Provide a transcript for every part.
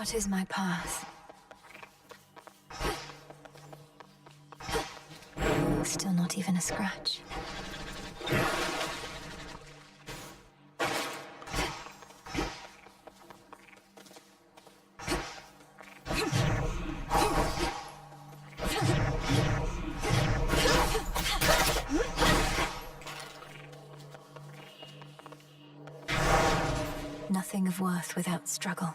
What is my path? Still not even a scratch. Nothing of worth without struggle.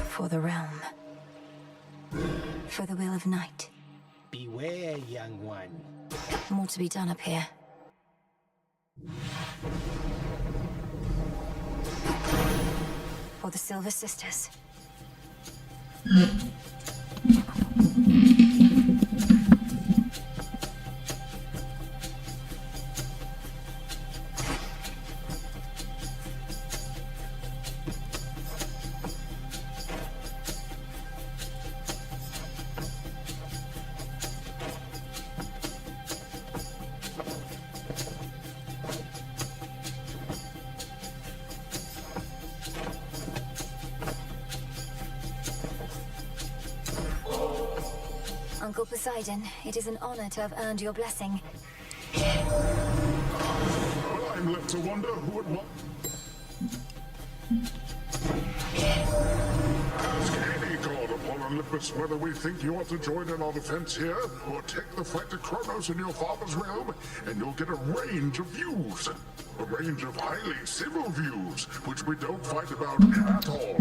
For the realm. For the will of night. Beware, young one. More to be done up here. For the Silver Sisters. Uncle Poseidon, it is an honor to have earned your blessing. I'm left to wonder who it was. Ask any god upon Olympus whether we think you ought to join in our defense here, or take the fight to Kronos in your father's realm, and you'll get a range of views. A range of highly civil views, which we don't fight about at all.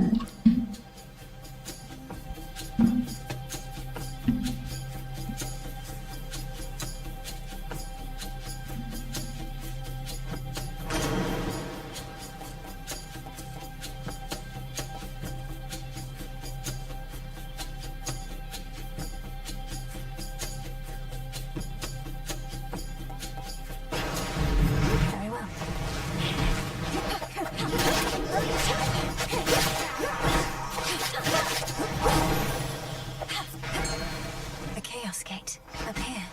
Very well. The Chaos Gate, up here.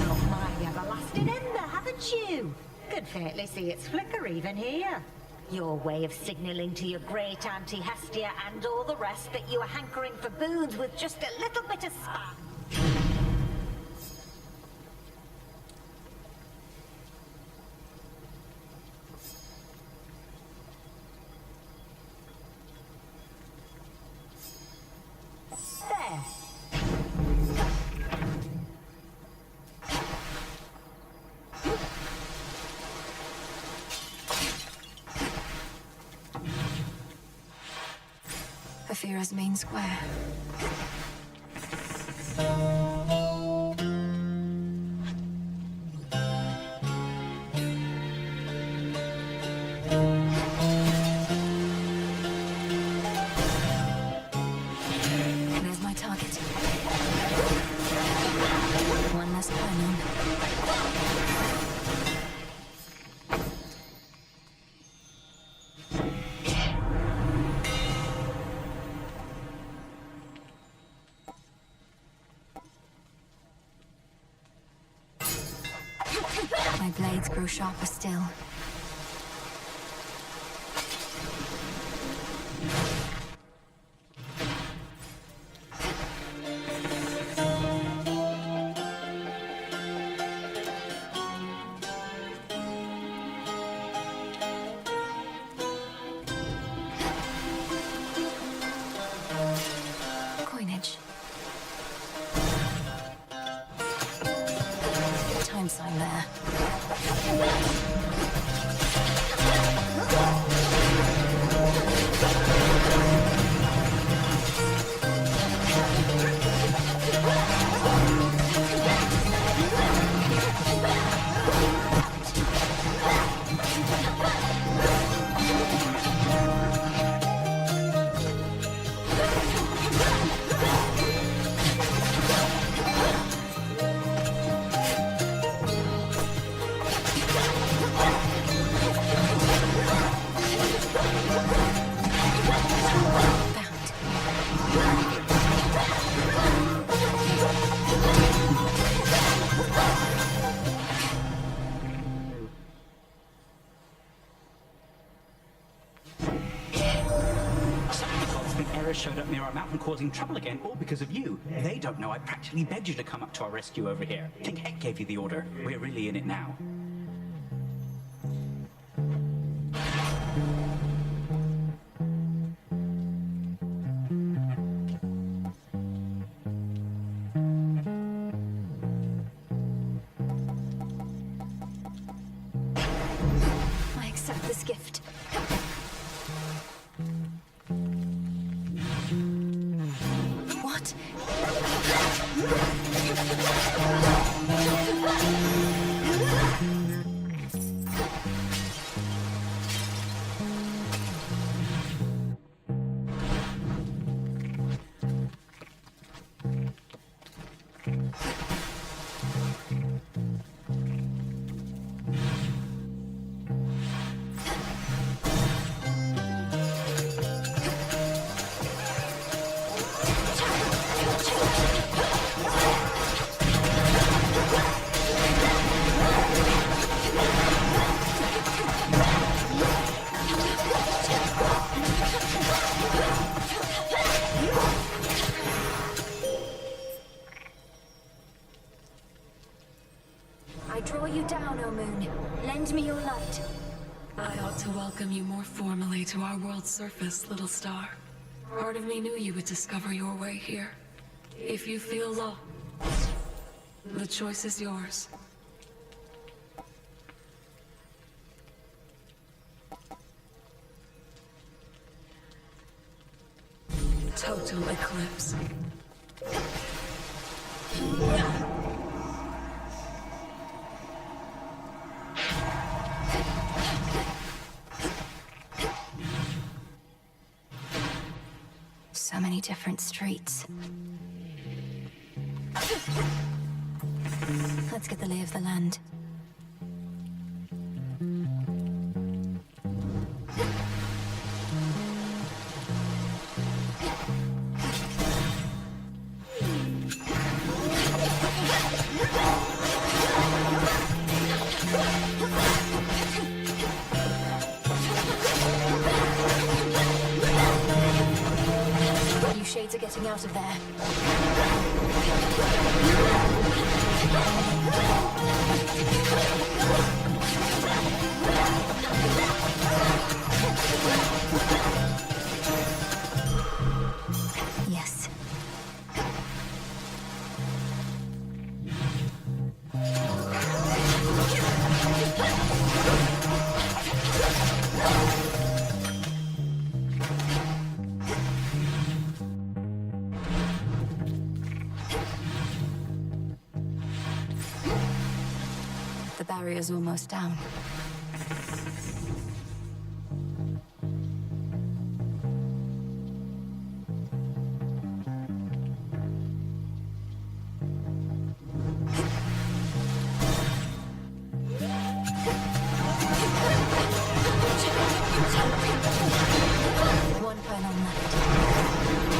Got my everlasting ember, haven't you? Could fairly see its flicker even here. Your way of signalling to your great auntie Hestia and all the rest that you are hankering for boons with just a little bit of spam. There. Aphira's main square. There's my target. One less pylon. My blades grow sharper still. Coinage. terrorists showed up near our mountain causing trouble again, all because of you. They don't know I practically begged you to come up to our rescue over here. King Heck gave you the order. We're really in it now. I accept this gift. What? I draw you down, O moon. Lend me your light. I ought to welcome you more formally to our world's surface, little star. Part of me knew you would discover your way here. If you feel lost, the choice is yours. Total eclipse. So many different streets. Let's get the lay of the land. You shades are getting out of there. Yes. The barrier's almost down. One pylon left.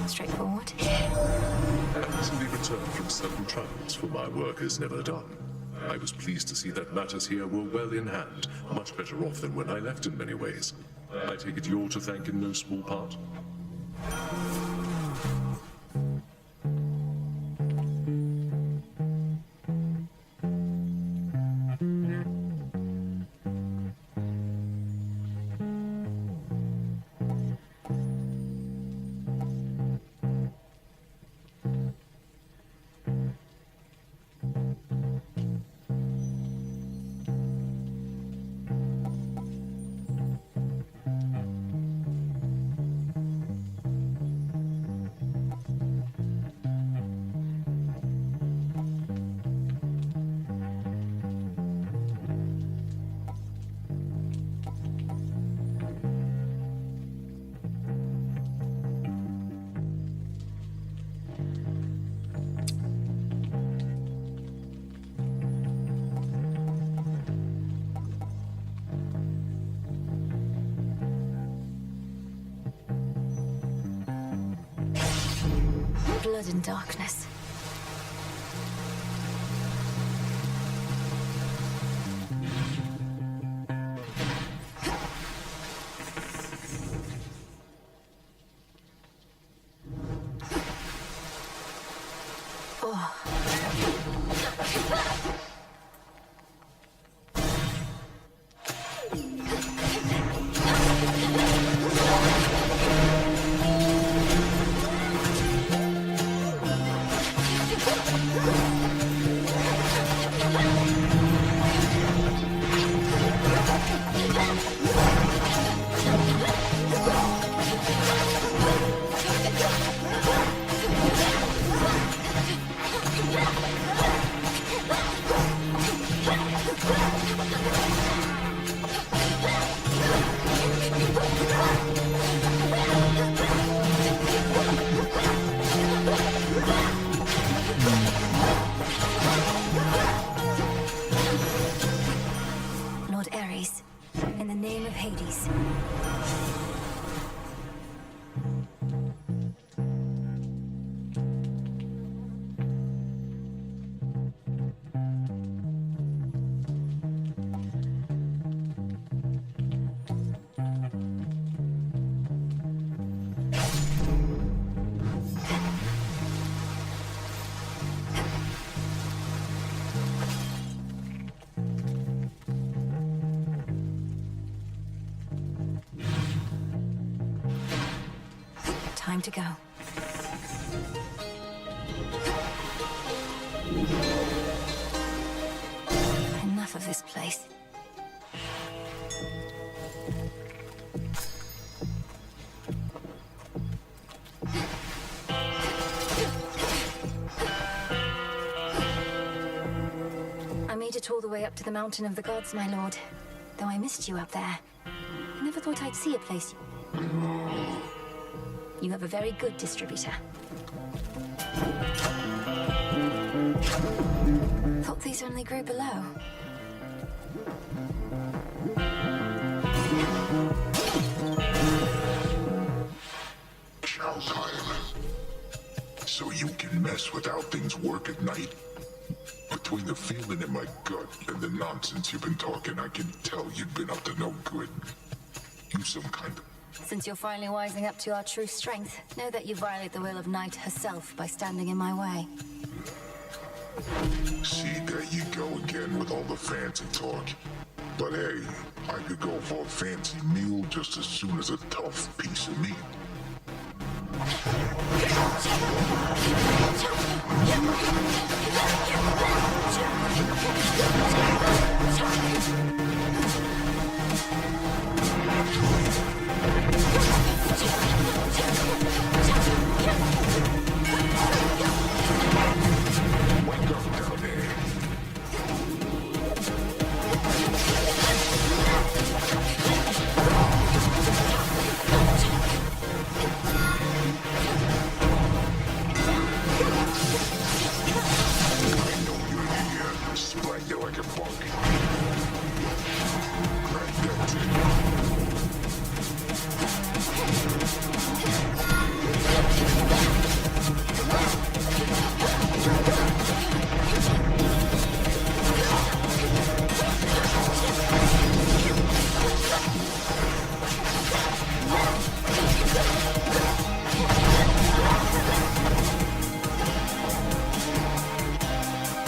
Straightforward. I recently returned from certain travels, for my work is never done. I was pleased to see that matters here were well in hand, much better off than when I left in many ways. I take it you're to thank in no small part. blood and darkness. Lord Ares, in the name of Hades. Time to go. Enough of this place. I made it all the way up to the Mountain of the Gods, my lord. Though I missed you up there. I never thought I'd see a place. You have a very good distributor. Thought these only grew below. Showtime. So you can mess with how things work at night? Between the feeling in my gut and the nonsense you've been talking, I can tell you've been up to no good. You some kind of... Since you're finally wising up to our true strength, know that you violate the will of Night herself by standing in my way. See, there you go again with all the fancy talk. But hey, I could go for a fancy meal just as soon as a tough piece of meat. Wake up down there. I know you're here. Spray you like a bug. Right, that's it.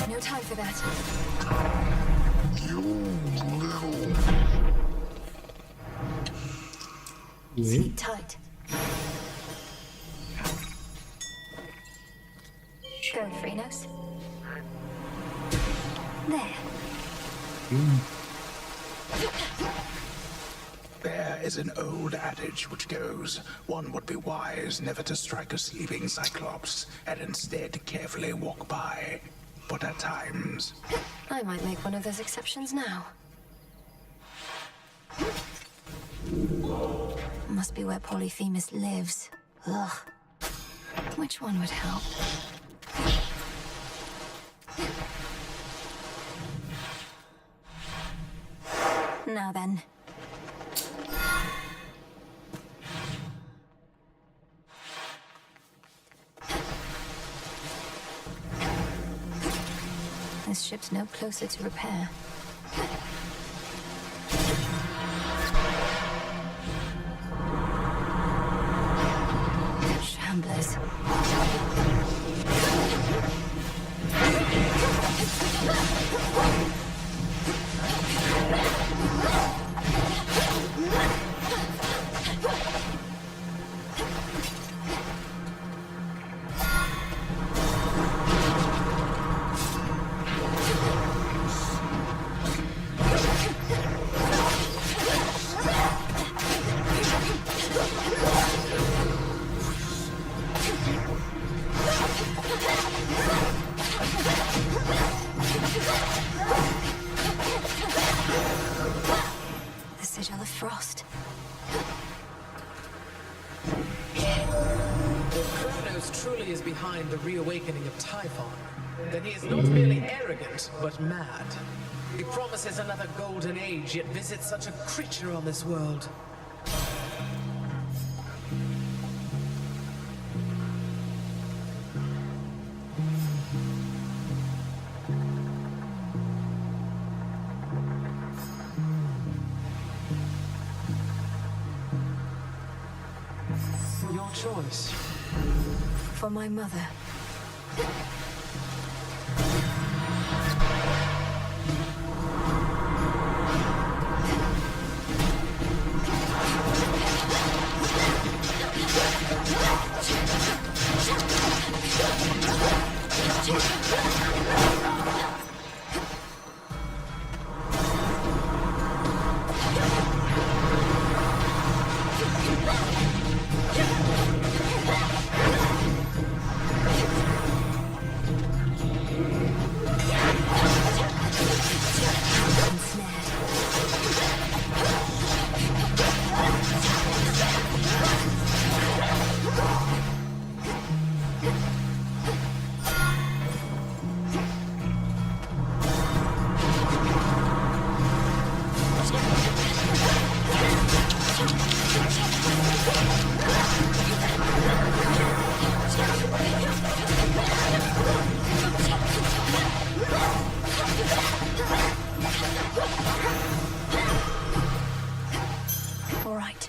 No time for that. You little... Sleep tight. Go, Phrenos. There. There is an old adage which goes, one would be wise never to strike a sleeping Cyclops, and instead carefully walk by. But at times... I might make one of those exceptions now. Must be where Polyphemus lives. Ugh. Which one would help? Now then. This ship's no closer to repair. Shamblers. The sigil of frost. If Kronos truly is behind the reawakening of Typhon, then he is not merely arrogant, but mad. He promises another golden age, yet visits such a creature on this world. Your choice. For my mother. All right.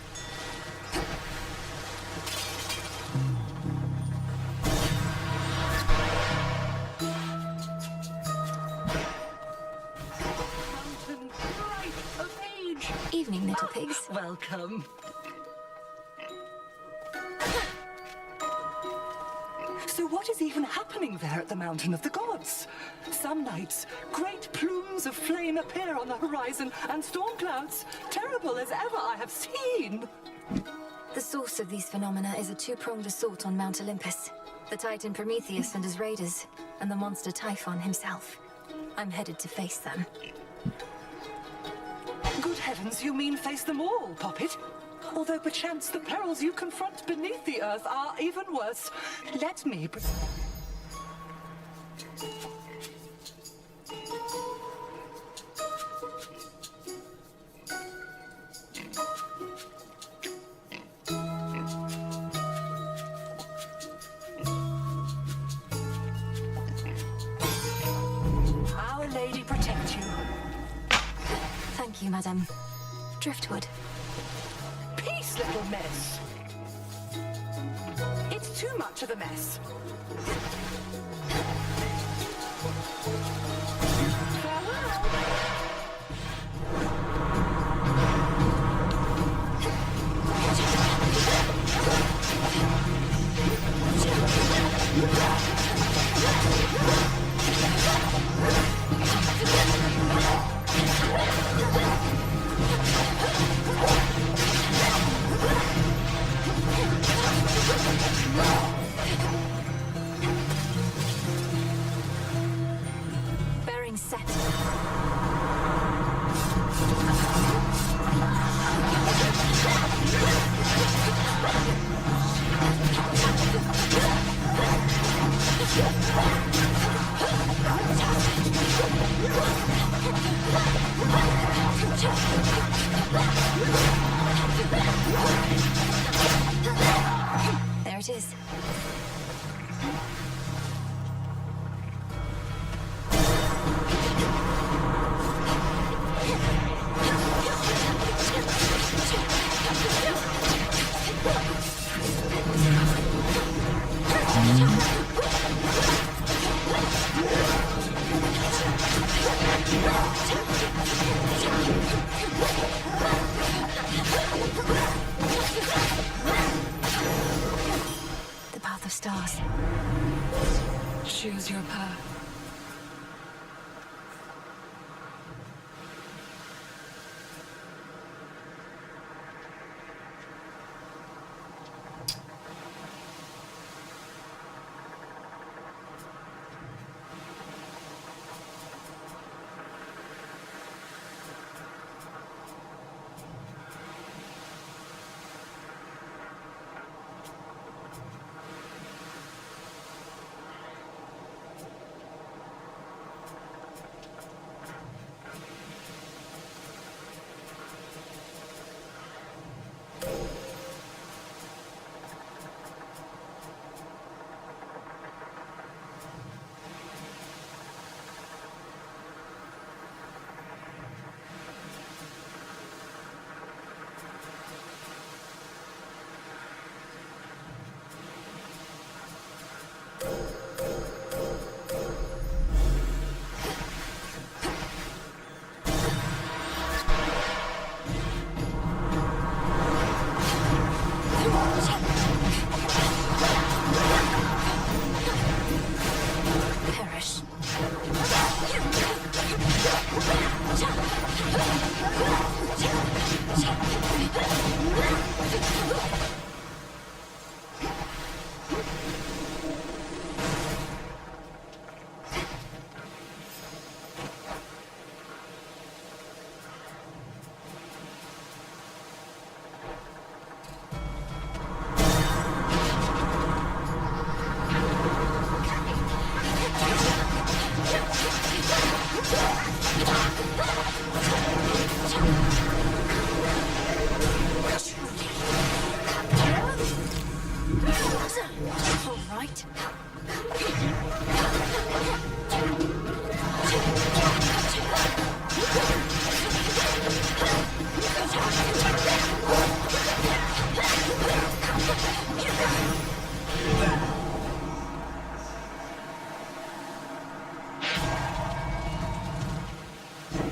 Mountain bright of age. Evening, little pigs. Welcome. So what is even happening there at the Mountain of the Gods? Some nights, great plumes of flame appear on the horizon, and storm clouds, terrible as ever I have seen. The source of these phenomena is a two-pronged assault on Mount Olympus. The Titan Prometheus and his raiders, and the monster Typhon himself. I'm headed to face them. Good heavens, you mean face them all, Poppet? Although perchance the perils you confront beneath the earth are even worse. Let me... Our Lady protect you. Thank you, madam. Driftwood. Peace, little mess. It's too much of a mess. Bearing set. There it is. choose your path.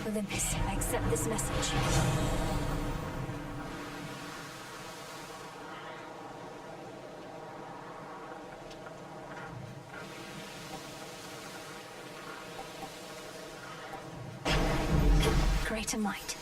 Olympus, I accept this message. Greater might.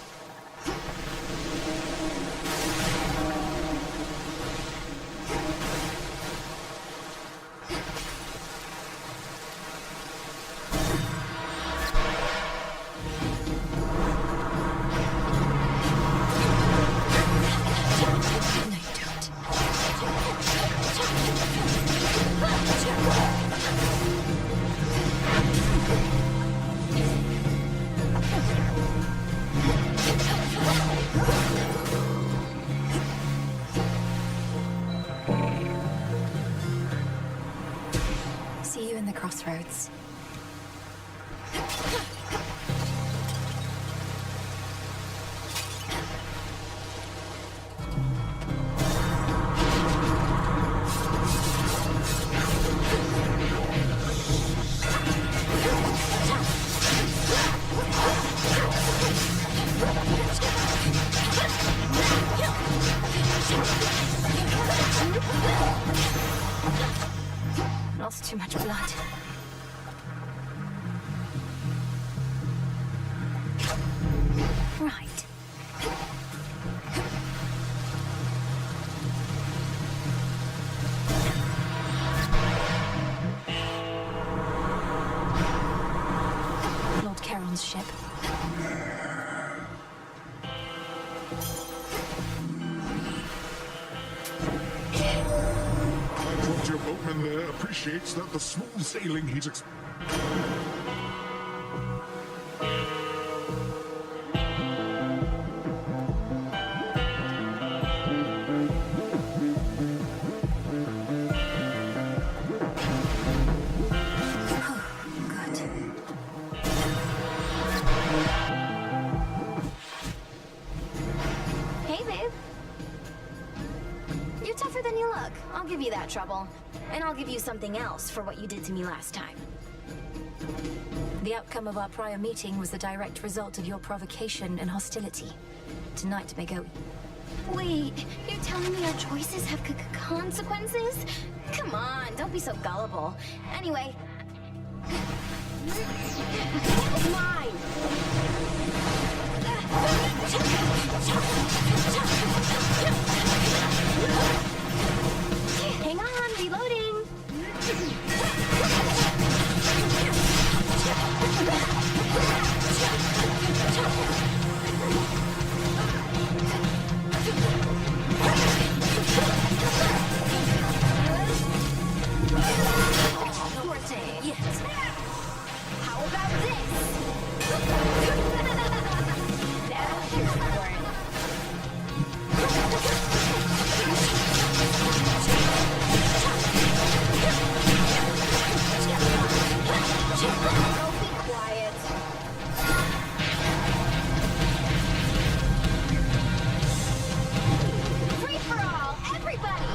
See you in the crossroads. Lost too much blood. Right. Lord Charon's ship. Your boatman there appreciates that the smooth sailing he's Hey, babe. You're tougher than you look. I'll give you that trouble. And I'll give you something else for what you did to me last time. The outcome of our prior meeting was the direct result of your provocation and hostility. Tonight may go... Wait, you're telling me our choices have consequences? Come on, don't be so gullible. Anyway, Mine! Hang on, reloading! Yes. How about this? Don't be quiet. Free for all, everybody!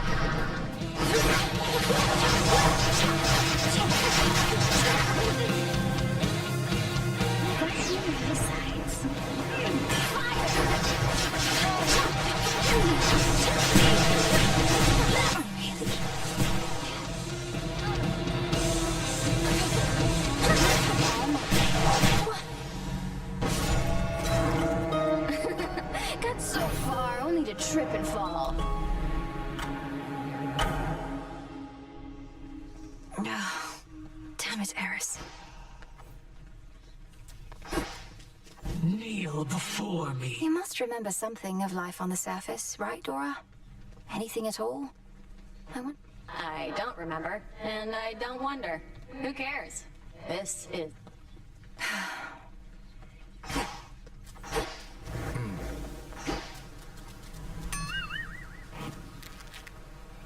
Got so far, only to trip and fall. Oh, damn it, Eris. Kneel before me. You must remember something of life on the surface, right, Dora? Anything at all? I don't remember, and I don't wonder. Who cares? This is...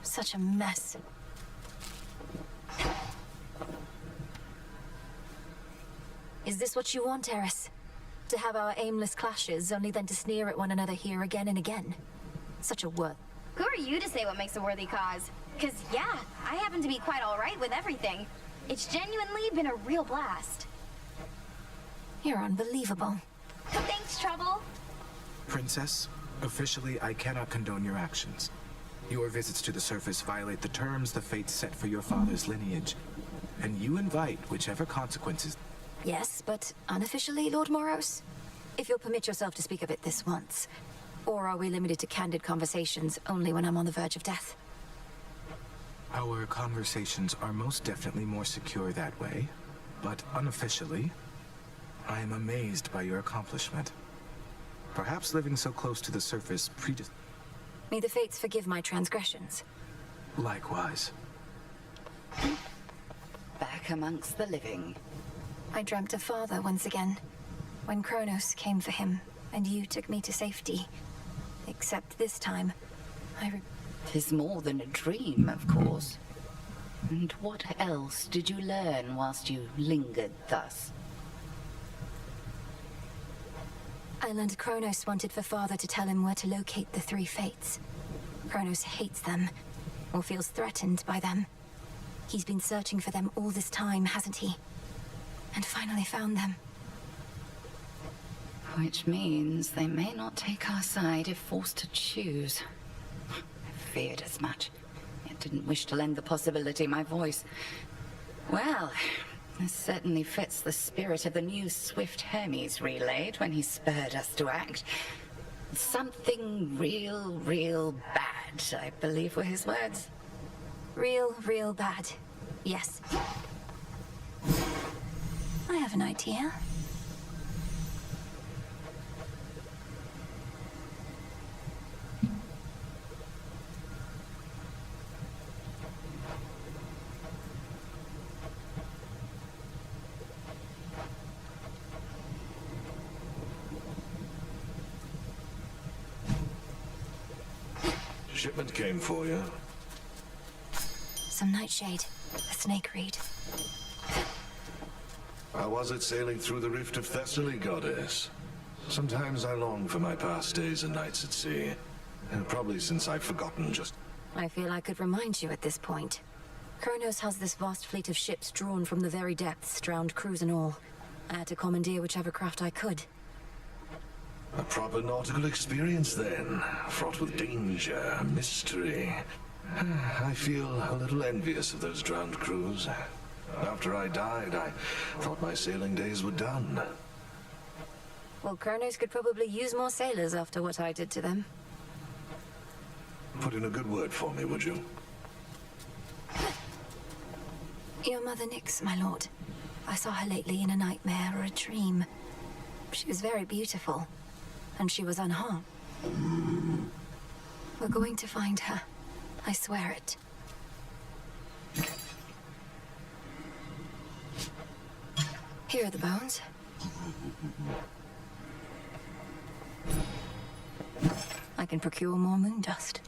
Such a mess. Is this what you want, Eris? To have our aimless clashes, only then to sneer at one another here again and again? Such a word. Who are you to say what makes a worthy cause? Because, yeah, I happen to be quite alright with everything. It's genuinely been a real blast. You're unbelievable. Thanks, Trouble. Princess, officially I cannot condone your actions. Your visits to the surface violate the terms the fates set for your father's lineage. And you invite whichever consequences... Yes, but unofficially, Lord Moros? If you'll permit yourself to speak of it this once. Or are we limited to candid conversations only when I'm on the verge of death? Our conversations are most definitely more secure that way. But unofficially, I am amazed by your accomplishment. Perhaps living so close to the surface May the fates forgive my transgressions. Likewise. Back amongst the living. I dreamt of Father once again, when Kronos came for him, and you took me to safety. Except this time, Tis more than a dream, of course. And what else did you learn whilst you lingered thus? I learned Kronos wanted for Father to tell him where to locate the three fates. Kronos hates them, or feels threatened by them. He's been searching for them all this time, hasn't he? And finally found them. Which means they may not take our side if forced to choose. I feared as much, yet didn't wish to lend the possibility my voice. Well, this certainly fits the spirit of the news Swift Hermes relayed when he spurred us to act. Something real bad, I believe were his words. Real bad. Yes. I have an idea. Shipment came for you. Some nightshade. A snake reed. How was it sailing through the rift of Thessaly, goddess? Sometimes I long for my past days and nights at sea. And probably since I've forgotten just... I feel I could remind you at this point. Kronos has this vast fleet of ships drawn from the very depths, drowned crews and all. I had to commandeer whichever craft I could. A proper nautical experience then, fraught with danger, mystery. I feel a little envious of those drowned crews. After I died, I thought my sailing days were done. Well, Kronos could probably use more sailors after what I did to them. Put in a good word for me, would you? Your mother Nyx, my lord. I saw her lately in a nightmare or a dream. She was very beautiful, and she was unharmed. We're going to find her. I swear it. Here are the bones. I can procure more moon dust.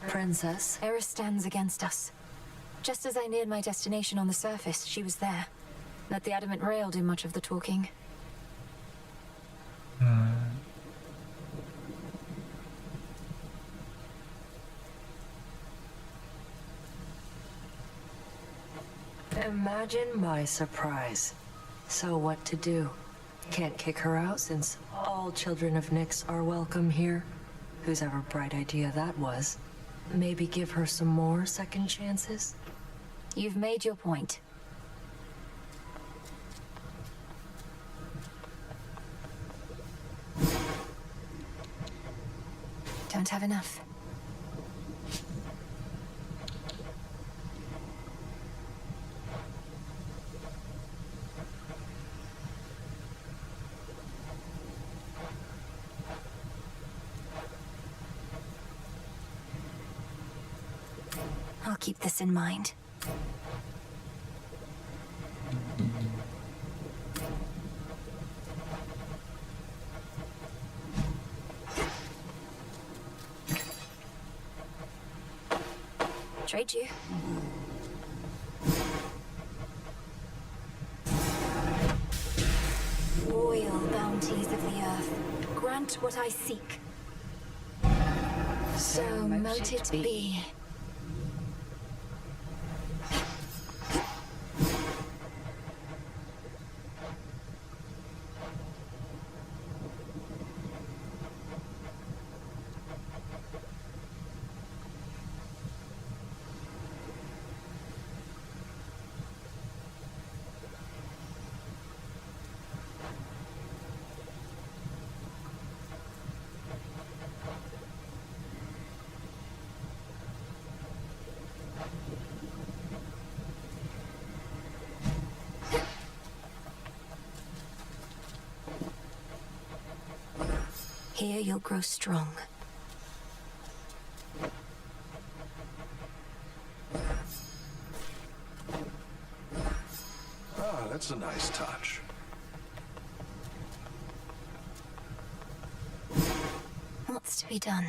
Princess? Eris stands against us. Just as I neared my destination on the surface, she was there. Let the adamant rail do much of the talking. Imagine my surprise. So what to do? Can't kick her out since all children of Nyx are welcome here? Whose ever bright idea that was. Maybe give her some more second chances? You've made your point. Don't have enough. I'll keep this in mind. Trade you. Royal bounties of the earth, grant what I seek. So mote it be. Here you'll grow strong. Ah, that's a nice touch. What's to be done?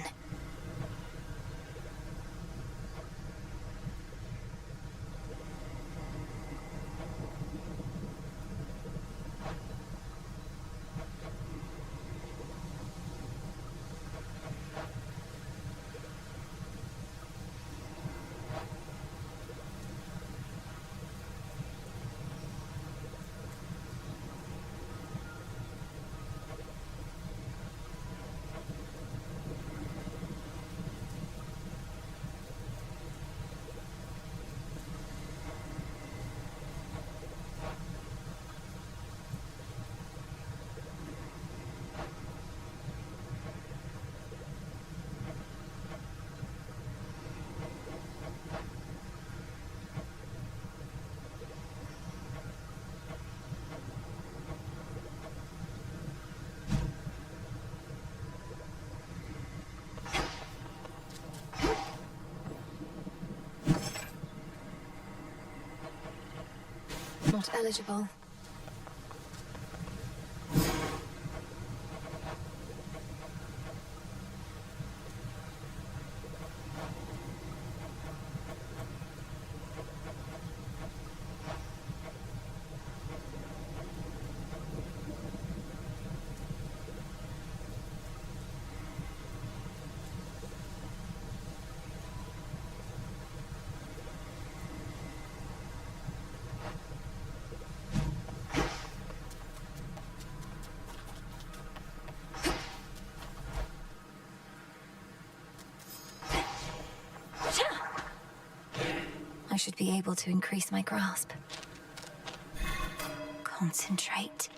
Not eligible. I should be able to increase my grasp. Concentrate.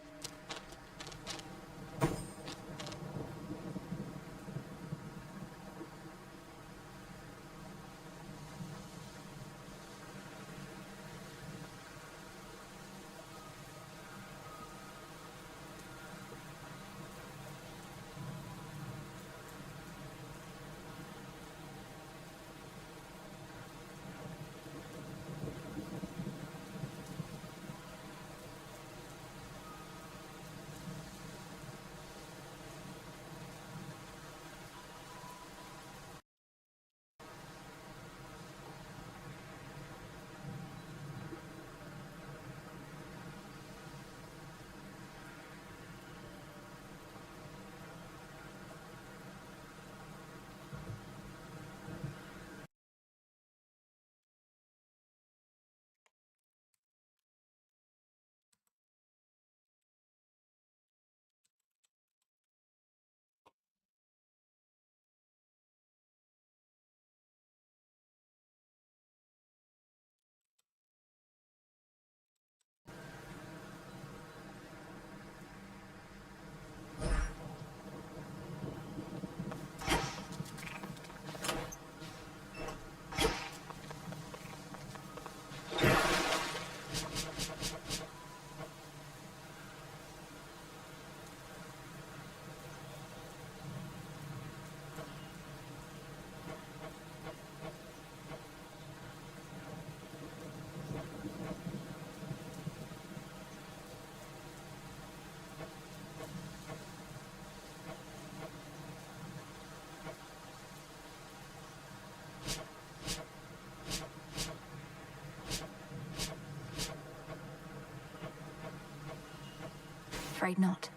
Afraid not.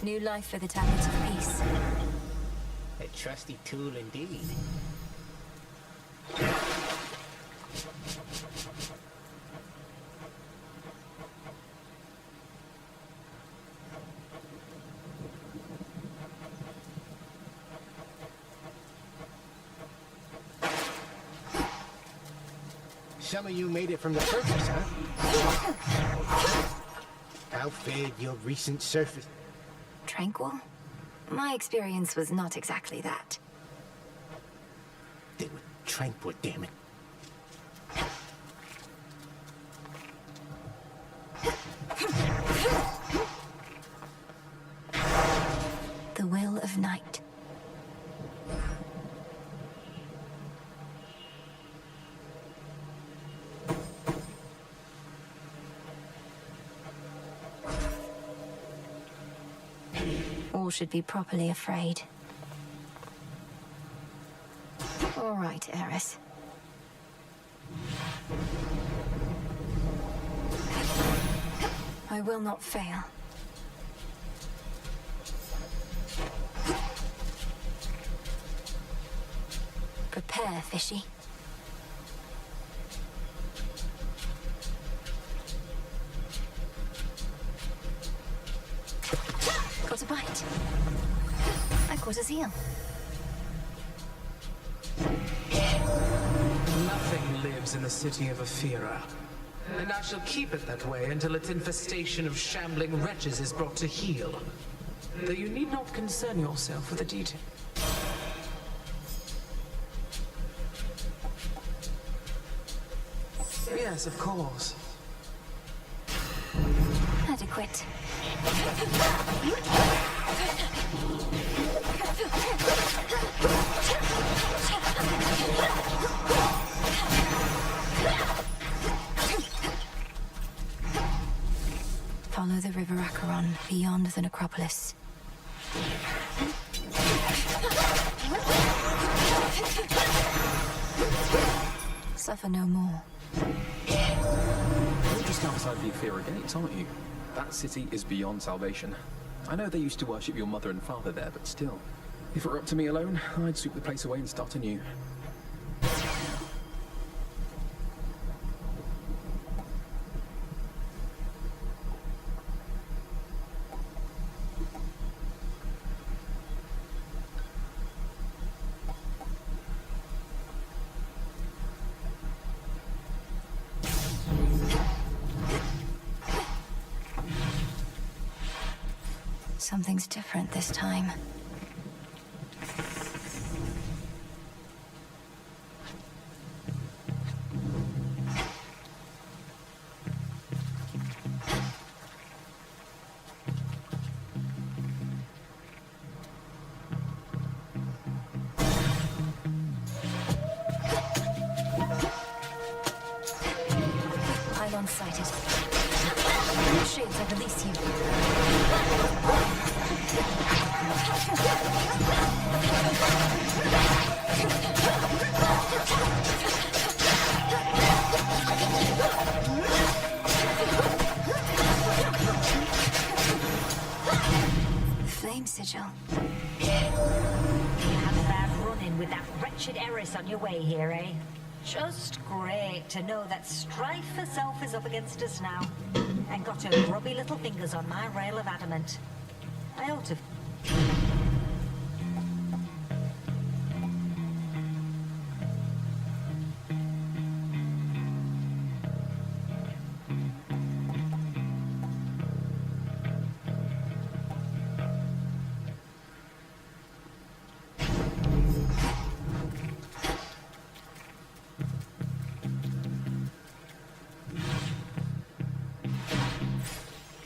New life for the Tablet of Peace. A trusty tool indeed. Some of you made it from the surface, huh? How fared your recent surface? Tranquil? My experience was not exactly that. They were tranquil, damn it. The will of night. All should be properly afraid. All right, Eris. I will not fail. Prepare, Fishy. Got a bite. I caught a seal. Nothing lives in the city of Aphira, and I shall keep it that way until its infestation of shambling wretches is brought to heel. Though you need not concern yourself with the detail. Yes, of course. Adequate. Follow the River Acheron beyond the necropolis. Suffer no more. You're just outside the Aphira gates, aren't you? That city is beyond salvation. I know they used to worship your mother and father there, but still. If it were up to me alone, I'd sweep the place away and start anew. Something's different this time. Pylon sighted. Shades, I release you. Flame sigil. You had a bad run-in with that wretched Eris on your way here, eh? Just great to know that Strife herself is up against us now, and got her grubby little fingers on my rail of adamant. I ought to...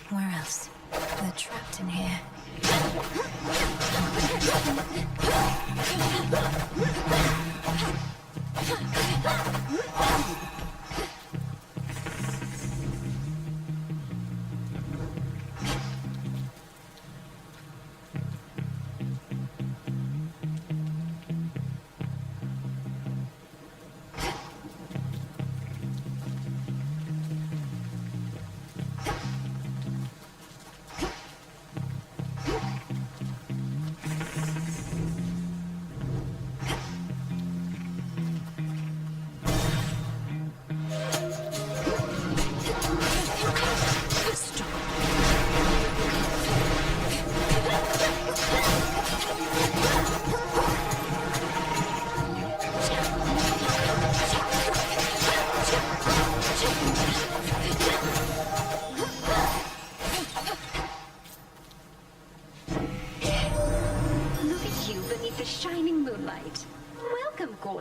Where else? They're trapped in here.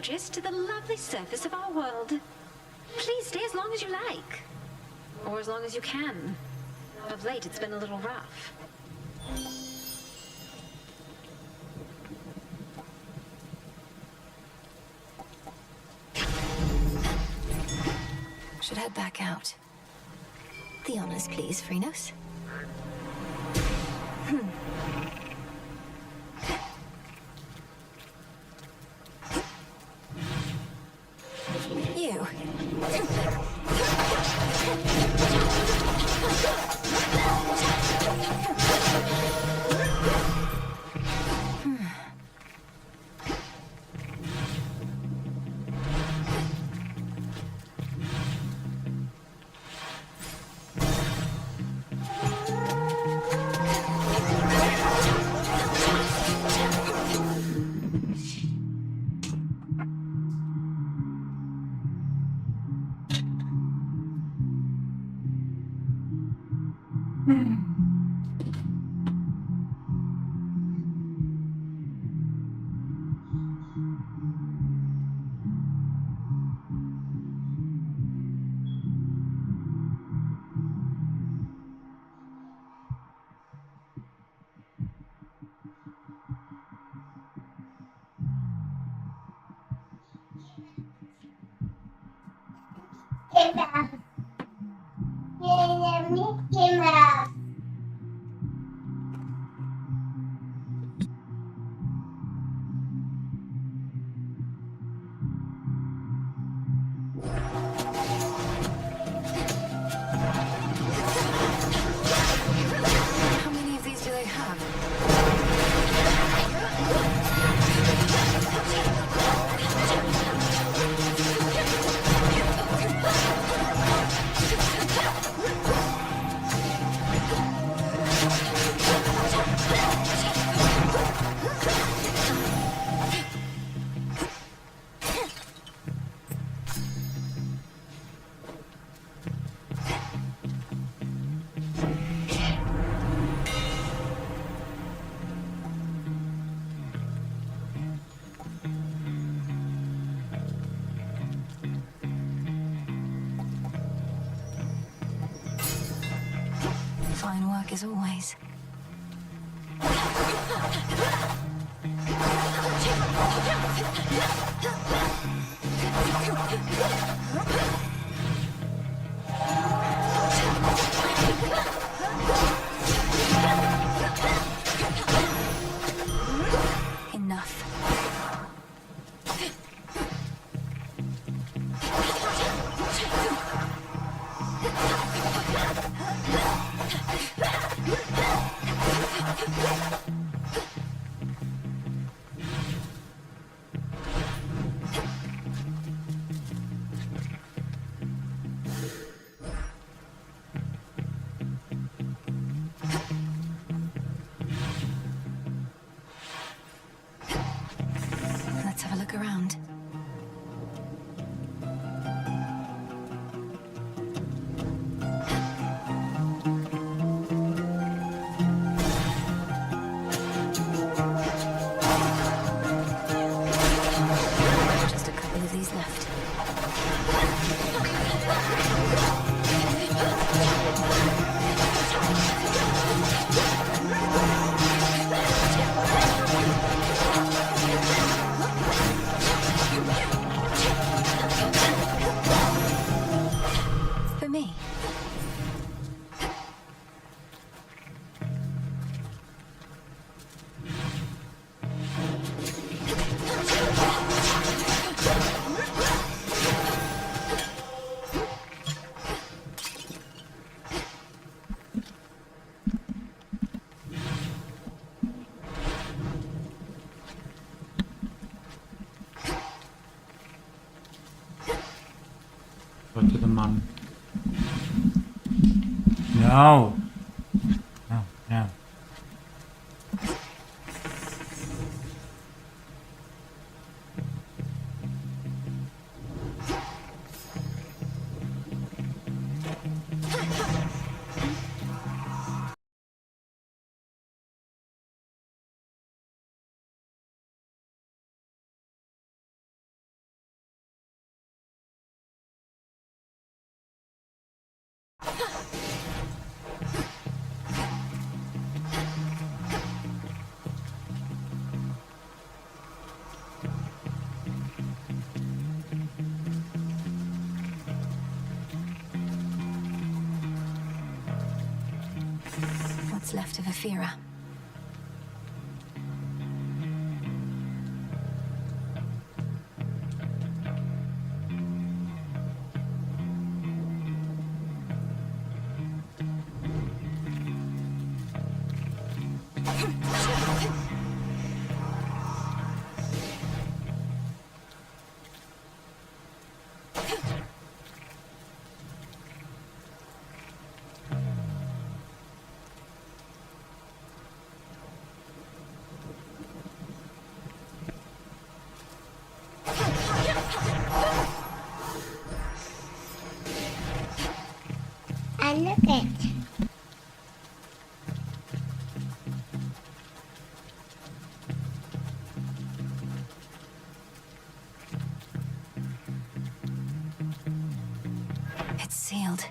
gorgeous, to the lovely surface of our world. Please stay as long as you like. Or as long as you can. Of late, it's been a little rough. Should head back out. The honors, please, Phrynos. You. How many of these do they have? Fine work as always. Enough. Let's have a look around. Just a couple of these left. For me. Go to the mum. No. No, no. What's left of Aphira? I love it. It's sealed.